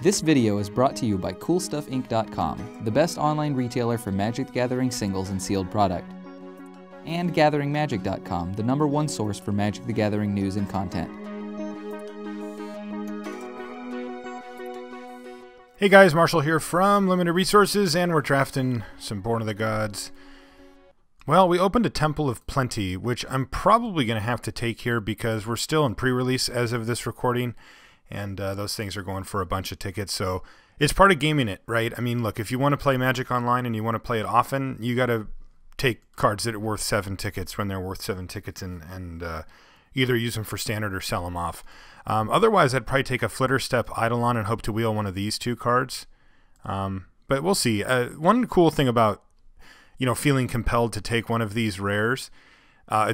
This video is brought to you by CoolStuffInc.com, the best online retailer for Magic the Gathering singles and sealed product. And GatheringMagic.com, the #1 source for Magic the Gathering news and content. Hey guys, Marshall here from Limited Resources, and we're drafting some Born of the Gods. Well, we opened a Temple of Plenty, which I'm probably going to have to take here because we're still in pre-release as of this recording, and those things are going for a bunch of tickets, so it's part of gaming it, right? I mean, look, if you want to play Magic Online and you want to play it often, you got to take cards that are worth 7 tickets when they're worth 7 tickets and either use them for standard or sell them off. Otherwise, I'd probably take a Flitterstep Eidolon and hope to wheel one of these two cards. But we'll see. One cool thing about feeling compelled to take one of these rares,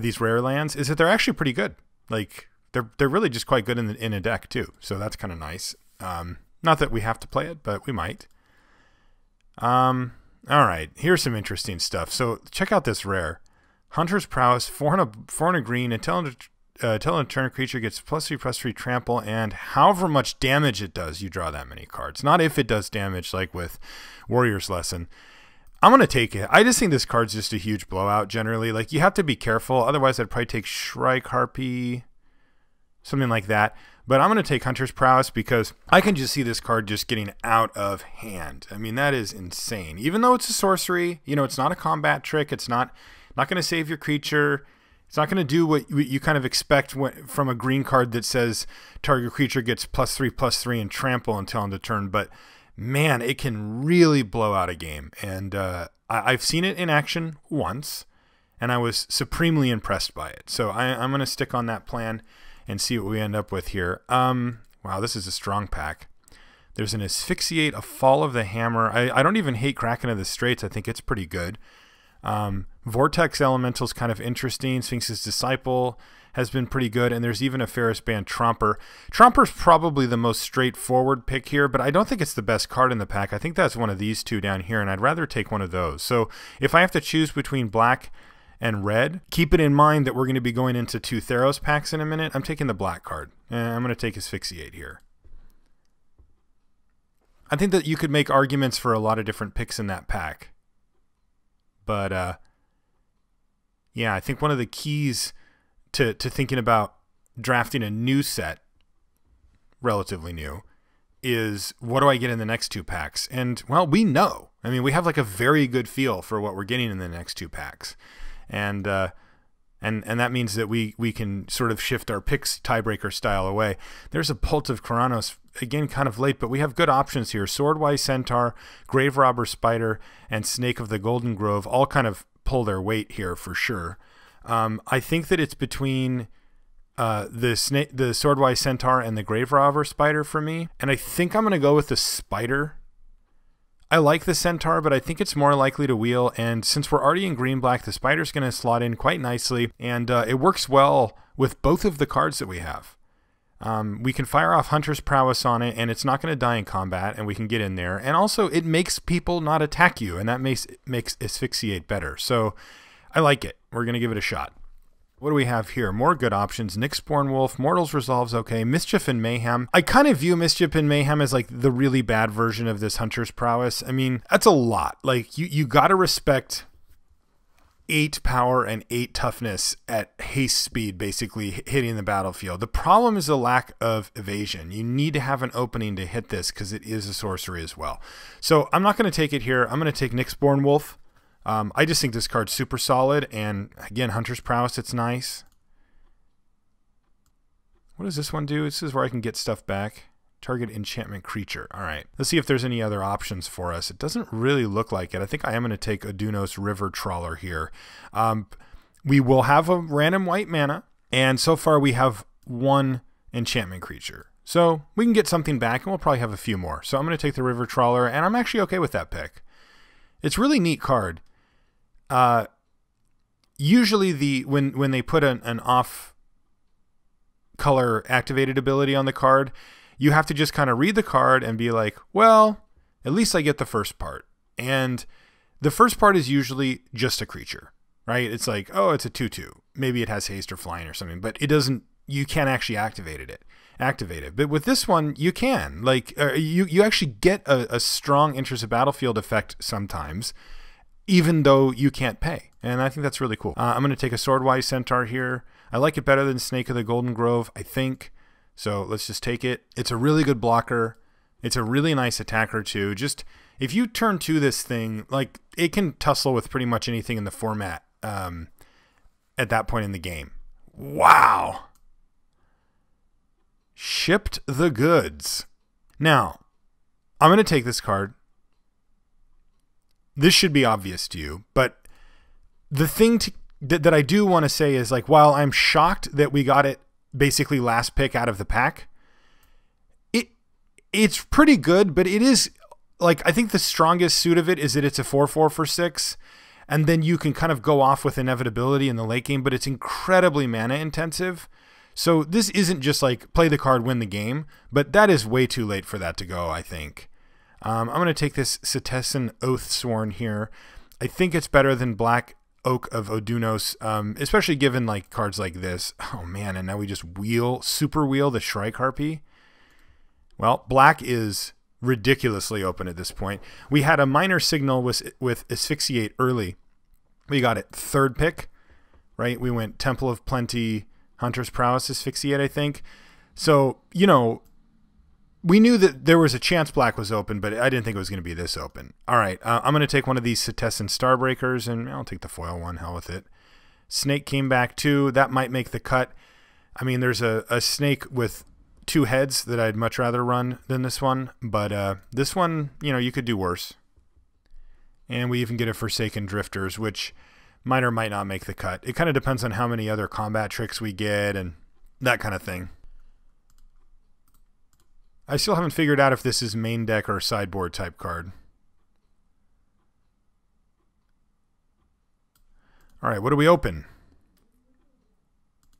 these rare lands, is that they're actually pretty good. Like they're really just quite good in a deck too. So that's kind of nice. Not that we have to play it, but we might. All right, here's some interesting stuff. So check out this rare, Hunter's Prowess, 4 and a green. Until a turn, creature gets +3/+3 trample, and however much damage it does, you draw that many cards. Not if it does damage, like with Warrior's Lesson. I'm going to take it. I just think this card's just a huge blowout generally. Like, you have to be careful. Otherwise, I'd probably take Shrike Haryp, something like that. But I'm going to take Hunter's Prowess because I can just see this card just getting out of hand. I mean, that is insane. Even though it's a sorcery, it's not a combat trick. It's not going to save your creature. It's not going to do what you kind of expect from a green card that says target creature gets +3/+3 and trample until end of turn. But man, it can really blow out a game. And I've seen it in action once, and I was supremely impressed by it. So I'm going to stick on that plan and see what we end up with here. Wow, this is a strong pack. There's an Asphyxiate, a Fall of the Hammer. I don't even hate Kraken of the Straits. I think it's pretty good. Vortex Elemental's kind of interesting. Sphinx's Disciple has been pretty good, and there's even a Ferris Band Tromper. Tromper's probably the most straightforward pick here, but I don't think it's the best card in the pack. I think that's one of these two down here, and I'd rather take one of those. So if I have to choose between black and red, keep it in mind that we're going to be going into 2 Theros packs in a minute. I'm taking the black card, and I'm going to take Asphyxiate here. I think that you could make arguments for a lot of different picks in that pack. But, yeah, I think one of the keys to thinking about drafting a new set, relatively new, is what do I get in the next 2 packs? And, well, we know. I mean, we have like a very good feel for what we're getting in the next 2 packs. And that means that we can sort of shift our picks tiebreaker style away. There's a Bolt of Keranos, again, kind of late, but we have good options here. Swordwise Centaur, Graverobber Spider, and Snake of the Golden Grove all kind of pull their weight here for sure. I think that it's between the Swordwise Centaur and the Graverobber Spider for me, and I think I'm going to go with the Spider. I like the Centaur, but I think it's more likely to wheel, and since we're already in green-black, the Spider's going to slot in quite nicely, and it works well with both of the cards that we have. We can fire off Hunter's Prowess on it, and it's not going to die in combat, and we can get in there, and also it makes people not attack you, and that makes Asphyxiate better, so I like it. We're going to give it a shot. What do we have here? More good options. Nyxborn Wolf, Mortal's Resolve's okay. Mischief and Mayhem. I kind of view Mischief and Mayhem as like the really bad version of this Hunter's Prowess. I mean, that's a lot. Like, you got to respect 8 power and 8 toughness at haste speed, basically hitting the battlefield. The problem is the lack of evasion. You need to have an opening to hit this because it is a sorcery as well. So I'm not going to take it here. I'm going to take Nyxborn Wolf. I just think this card's super solid, and again, Hunter's Prowess, it's nice. What does this one do? This is where I can get stuff back. Target enchantment creature. All right, let's see if there's any other options for us. It doesn't really look like it. I think I am going to take Odunos River Trawler here. We will have a random white mana, and so far we have 1 enchantment creature. So we can get something back, and we'll probably have a few more. So I'm going to take the River Trawler, and I'm actually okay with that pick. It's a really neat card. Usually when they put an off color activated ability on the card, you have to just kind of read the card and be like, well, at least I get the first part. And the first part is usually just a creature, right? It's like, oh, it's a 2/2. Maybe it has haste or flying or something, but it doesn't you can't actually activate it. But with this one, you can. Like, you actually get a strong Enters the Battlefield effect sometimes, even though you can't pay. And I think that's really cool. I'm going to take a Swordwise Centaur here. I like it better than Snake of the Golden Grove, I think. So let's just take it. It's a really good blocker. It's a really nice attacker too. Just, if you turn to this thing, like, it can tussle with pretty much anything in the format at that point in the game. Wow. Shipped the goods. Now, I'm going to take this card. This should be obvious to you, but the thing that I do want to say is, like, while I'm shocked that we got it basically last pick out of the pack, it's pretty good, but it is, like, I think the strongest suit of it is that it's a 4/4 for 6, and then you can kind of go off with inevitability in the late game, but it's incredibly mana intensive. So this isn't just like play the card, win the game, but that is way too late for that to go, I think. I'm going to take this Setessan Oathsworn here. I think it's better than Black Oak of Odunos, especially given like cards like this. Oh man, and now we just super wheel the Shrike Haryp. Well, black is ridiculously open at this point. We had a minor signal with Asphyxiate early. We got it 3rd pick, right? We went Temple of Plenty, Hunter's Prowess, Asphyxiate, I think. So, you know, we knew that there was a chance black was open, but I didn't think it was going to be this open. All right, I'm going to take one of these Setessan Starbreakers, and I'll take the foil one, hell with it. Snake came back too. That might make the cut. I mean, there's a snake with 2 heads that I'd much rather run than this one, but this one, you know, you could do worse. And we even get a Forsaken Drifters, which might or might not make the cut. It kind of depends on how many other combat tricks we get and that kind of thing. I still haven't figured out if this is main deck or sideboard type card. All right, what do we open?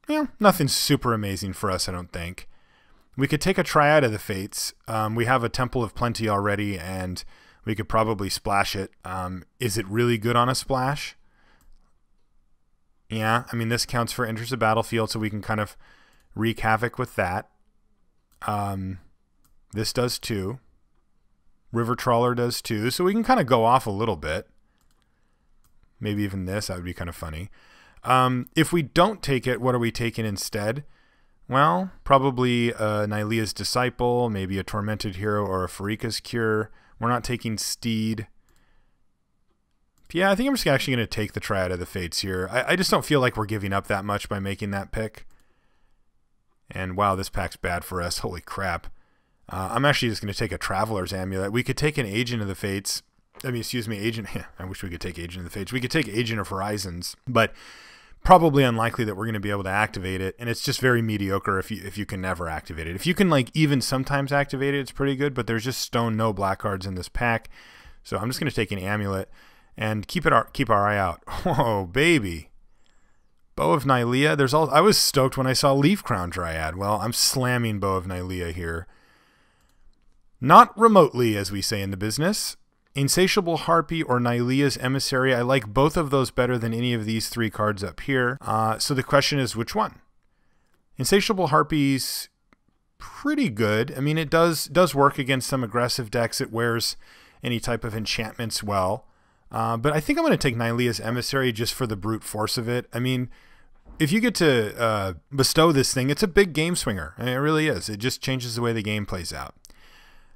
Yeah, nothing super amazing for us, I don't think. We could take a Triad of the Fates. We have a Temple of Plenty already, and we could probably splash it. Is it really good on a splash? Yeah, I mean, this counts for Enters the Battlefield, so we can kind of wreak havoc with that. This does too. River Trawler does too, so we can kind of go off a little bit. Maybe even this, that would be kind of funny. If we don't take it, what are we taking instead? Well, probably Nylea's Disciple, maybe a Tormented Hero or a Pharika's Cure. We're not taking Steed. Yeah, I think I'm just actually going to take the Triad of the Fates here. I just don't feel like we're giving up that much by making that pick. And wow, this pack's bad for us. Holy crap. I'm actually just going to take a Traveler's Amulet. We could take an Agent of the Fates. I mean, excuse me, Agent. I wish we could take Agent of the Fates. We could take Agent of Horizons, but probably unlikely that we're going to be able to activate it. And it's just very mediocre if you can never activate it. If you can like even sometimes activate it, it's pretty good. But there's just no black cards in this pack. So I'm just going to take an Amulet and keep our eye out. Oh baby, Boy of Nylea. I was stoked when I saw Leafcrown Dryad. Well, I'm slamming Boy of Nylea here. Not remotely, as we say in the business. Insatiable Harpy or Nylea's Emissary. I like both of those better than any of these 3 cards up here. So the question is, which one? Insatiable Harpy's pretty good. I mean, it does work against some aggressive decks. It wears any type of enchantments well. But I think I'm going to take Nylea's Emissary just for the brute force of it. I mean, if you get to bestow this thing, it's a big game swinger. I mean, it really is. It just changes the way the game plays out.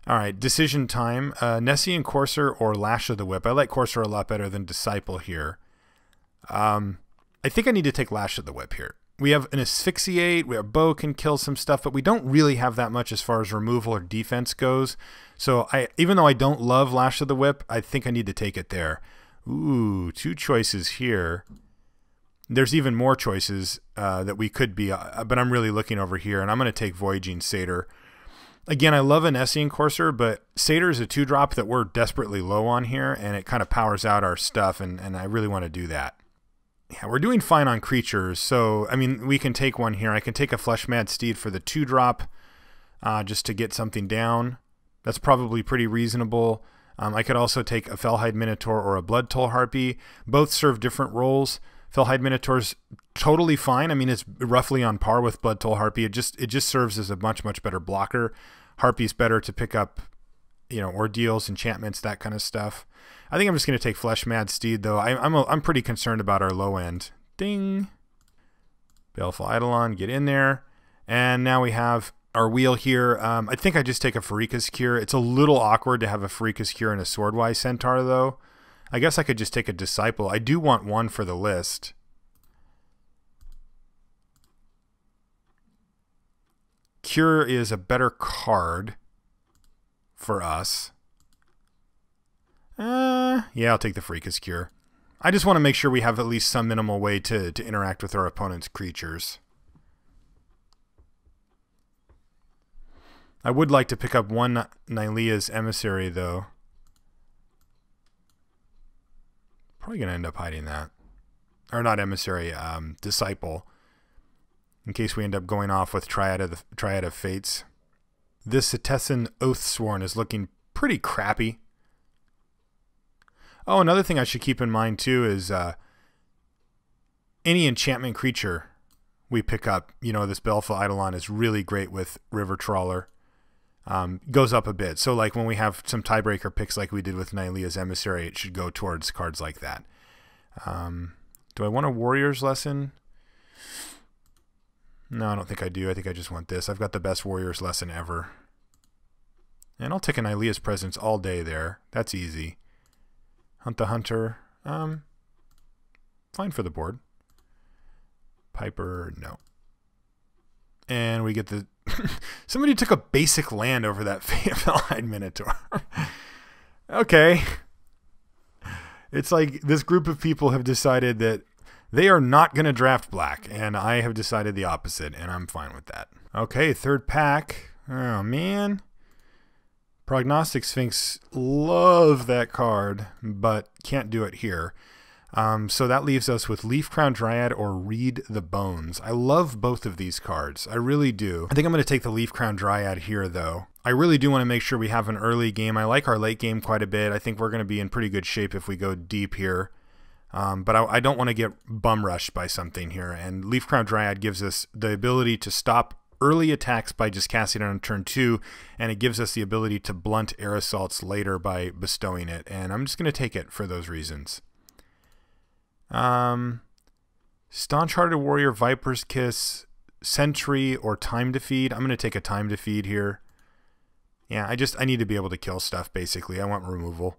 All right, decision time. Nessian Courser or Lash of the Whip. I like Courser a lot better than Disciple here. I think I need to take Lash of the Whip here. We have an Asphyxiate. Our bow can kill some stuff, but we don't really have that much as far as removal or defense goes. So even though I don't love Lash of the Whip, I think I need to take it there. Ooh, 2 choices here. There's even more choices that we could be, but I'm really looking over here, and I'm going to take Voyaging Satyr. Again, I love a Nessian Courser, but Satyr is a 2-drop that we're desperately low on here, and it kind of powers out our stuff, and I really want to do that. Yeah, we're doing fine on creatures, so, I mean, we can take one here. I can take a Fleshmad Steed for the 2-drop just to get something down. That's probably pretty reasonable. I could also take a Fellhide Minotaur or a Blood Toll Harpy. Both serve different roles. Fellhide Minotaur's totally fine. I mean, it's roughly on par with Blood Toll Harpy. It just serves as a much better blocker. Harpy's better to pick up, you know, ordeals, enchantments, that kind of stuff. I think I'm just going to take Flesh Mad Steed, though. I'm pretty concerned about our low end. Ding. Baleful Eidolon, get in there. And now we have our wheel here. I think I just take a Pharika's Cure. It's a little awkward to have a Pharika's Cure and a Swordwise Centaur, though. I guess I could just take a Disciple. I do want one for the list. Cure is a better card for us. Yeah, I'll take the Pharika's Cure. I just want to make sure we have at least some minimal way to interact with our opponent's creatures. I would like to pick up one Nylea's Emissary, though. Probably going to end up hiding that. Or not Emissary, Disciple. In case we end up going off with Triad of Fates. This Setessan Oathsworn is looking pretty crappy. Oh, another thing I should keep in mind, too, is any enchantment creature we pick up. You know, this Baleful Eidolon is really great with River Trawler. Goes up a bit. So like when we have some tiebreaker picks like we did with Nylea's Emissary, it should go towards cards like that. Do I want a Warrior's Lesson? No, I don't think I do. I think I just want this. I've got the best Warrior's Lesson ever. And I'll take an Nylea's Presence all day there. That's easy. Hunt the Hunter. Fine for the board. Piper, no. And we get the... Somebody took a basic land over that Fellhide Minotaur. Okay. It's like this group of people have decided that they are not going to draft black, and I have decided the opposite, and I'm fine with that. Okay, third pack. Oh, man. Prognostic Sphinx, love that card, but can't do it here. So that leaves us with Leafcrown Dryad or Read the Bones. I love both of these cards. I really do. I think I'm going to take the Leafcrown Dryad here, though. I really do want to make sure we have an early game. I like our late game quite a bit. I think we're going to be in pretty good shape if we go deep here. But I don't want to get bum rushed by something here. And Leafcrown Dryad gives us the ability to stop early attacks by just casting it on turn 2, and it gives us the ability to blunt air assaults later by bestowing it. And I'm just going to take it for those reasons. Staunch-Hearted Warrior, Viper's Kiss, Sentry, or Time to Feed. I'm going to take a Time to Feed here. Yeah, I need to be able to kill stuff, basically. I want removal.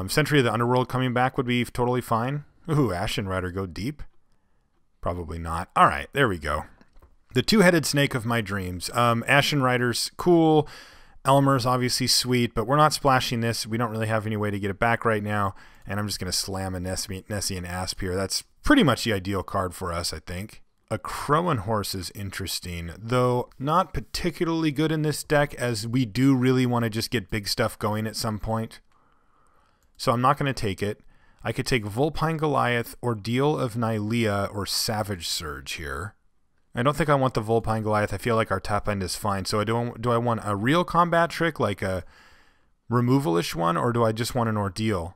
Sentry of the Underworld coming back would be totally fine. Ooh, Ashen Rider go deep? Probably not. All right, there we go. The two-headed snake of my dreams. Ashen Rider's cool. Elmer's obviously sweet, but we're not splashing this. We don't really have any way to get it back right now, and I'm just going to slam a Nessian Asp here. That's pretty much the ideal card for us, I think. A Crowan Horse is interesting, though not particularly good in this deck, as we do really want to just get big stuff going at some point. So I'm not going to take it. I could take Vulpine Goliath, Ordeal of Nylea, or Savage Surge here. I don't think I want the Vulpine Goliath. I feel like our top end is fine. So do I want a real combat trick, like a removal-ish one, or do I just want an Ordeal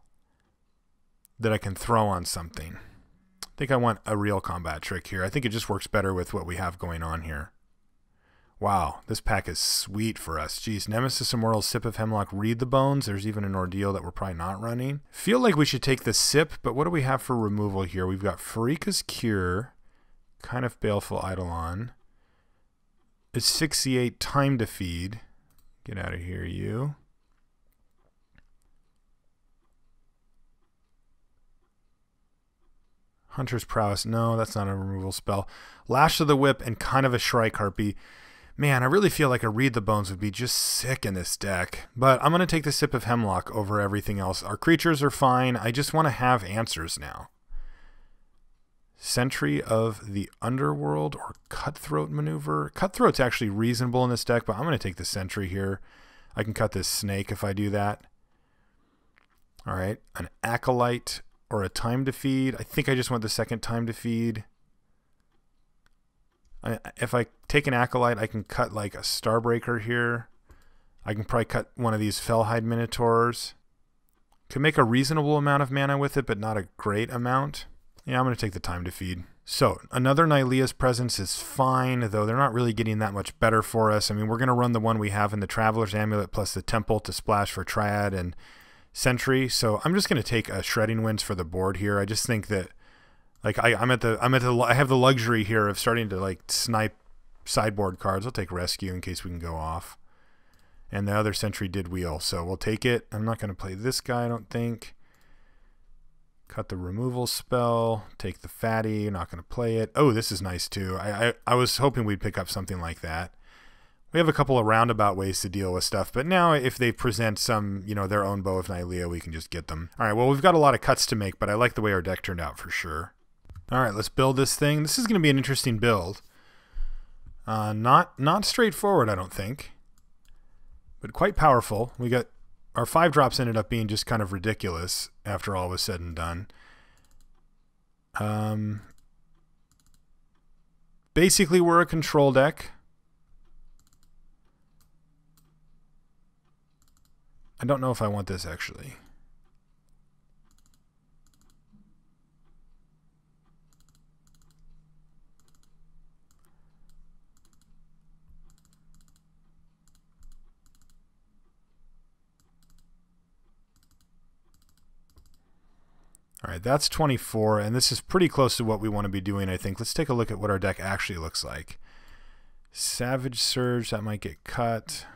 that I can throw on something? I think I want a real combat trick here. I think it just works better with what we have going on here. Wow, this pack is sweet for us. Geez, Nemesis Immortal, Sip of Hemlock, Read the Bones. There's even an Ordeal that we're probably not running. Feel like we should take the Sip, but what do we have for removal here? We've got Pharika's Cure, kind of Baleful Eidolon, Asphyxiate, Time to Feed. Get out of here, you. Hunter's Prowess. No, that's not a removal spell. Lash of the Whip and kind of a Shrike Harpy. Man, I really feel like a Read the Bones would be just sick in this deck. But I'm going to take the Sip of Hemlock over everything else. Our creatures are fine. I just want to have answers now. Sentry of the Underworld or Cutthroat Maneuver. Cutthroat's actually reasonable in this deck, but I'm going to take the Sentry here. I can cut this snake if I do that. All right, an Acolyte or a Time to Feed. I think I just want the second Time to Feed. If I take an Acolyte, I can cut like a Starbreaker here. I can probably cut one of these Fellhide Minotaurs. Could make a reasonable amount of mana with it, but not a great amount. Yeah, I'm going to take the time to feed. So, another Nylea's Presence is fine, though they're not really getting that much better for us. I mean, we're going to run the one we have in the Traveler's Amulet plus the Temple to splash for Triad and Sentry. So, I'm just going to take a Shredding Winds for the board here. I just think that, like, I have the luxury here of starting to, like, snipe sideboard cards. I'll take Rescue in case we can go off. And the other Sentry did wheel, so we'll take it. I'm not going to play this guy, I don't think. Cut the removal spell, take the fatty, not going to play it. Oh, this is nice too. I was hoping we'd pick up something like that. We have a couple of roundabout ways to deal with stuff, but now if they present some, you know, their own Bow of Nylea, we can just get them. All right, well, we've got a lot of cuts to make, but I like the way our deck turned out for sure. All right, let's build this thing. This is going to be an interesting build. Not straightforward, I don't think, but quite powerful. We got our 5-drops ended up being just kind of ridiculous after all was said and done. Basically, we're a control deck. I don't know if I want this, actually. All right, that's 24, and this is pretty close to what we want to be doing, I think. Let's take a look at what our deck actually looks like. Savage Surge, that might get cut.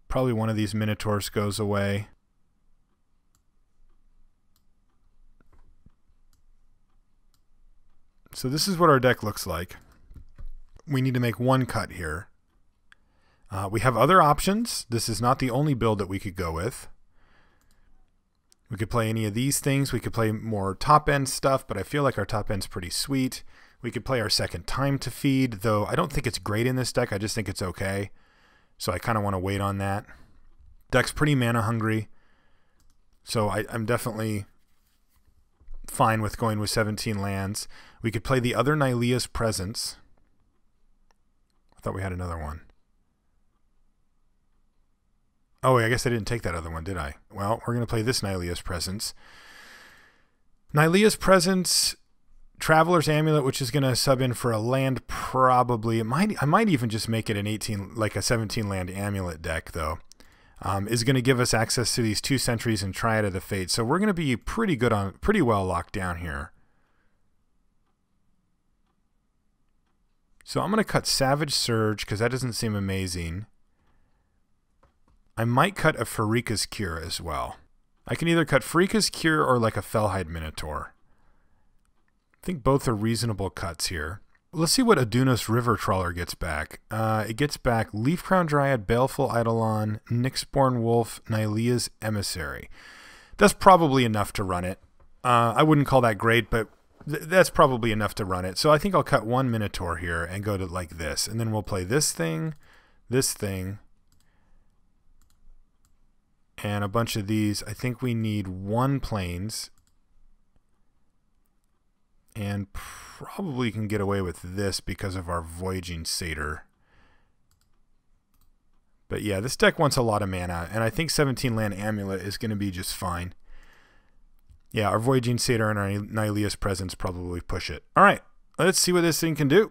Probably one of these Minotaurs goes away. So this is what our deck looks like. We need to make one cut here. We have other options. This is not the only build that we could go with. We could play any of these things. We could play more top-end stuff, but I feel like our top-end's pretty sweet. We could play our second Time to Feed, though I don't think it's great in this deck. I just think it's okay. So I kind of want to wait on that. Deck's pretty mana hungry, so I'm definitely fine with going with 17 lands. We could play the other Nylea's Presence. I thought we had another one. Oh, I guess I didn't take that other one, did I? Well, we're going to play this Nylea's Presence. Nylea's Presence, Traveler's Amulet, which is going to sub in for a land probably. I might even just make it an 18, like a 17 land Amulet deck, though. Is going to give us access to these 2 Sentries and Triad of the Fates. So we're going to be pretty well locked down here. So I'm going to cut Savage Surge because that doesn't seem amazing. I might cut a Pharika's Cure as well. I can either cut Pharika's Cure or like a Fellhide Minotaur. I think both are reasonable cuts here. Let's see what Odunos River Trawler gets back. It gets back Leafcrown Dryad, Baleful Eidolon, Nyxborn Wolf, Nylea's Emissary. That's probably enough to run it. I wouldn't call that great, but that's probably enough to run it. So I think I'll cut one Minotaur here and go to like this. And then we'll play this thing, and a bunch of these. I think we need 1 Plains. And probably can get away with this because of our Voyaging Satyr. But yeah, this deck wants a lot of mana, and I think 17 land Amulet is going to be just fine. Yeah, our Voyaging Satyr and our Nylea's Presence probably push it. All right, let's see what this thing can do.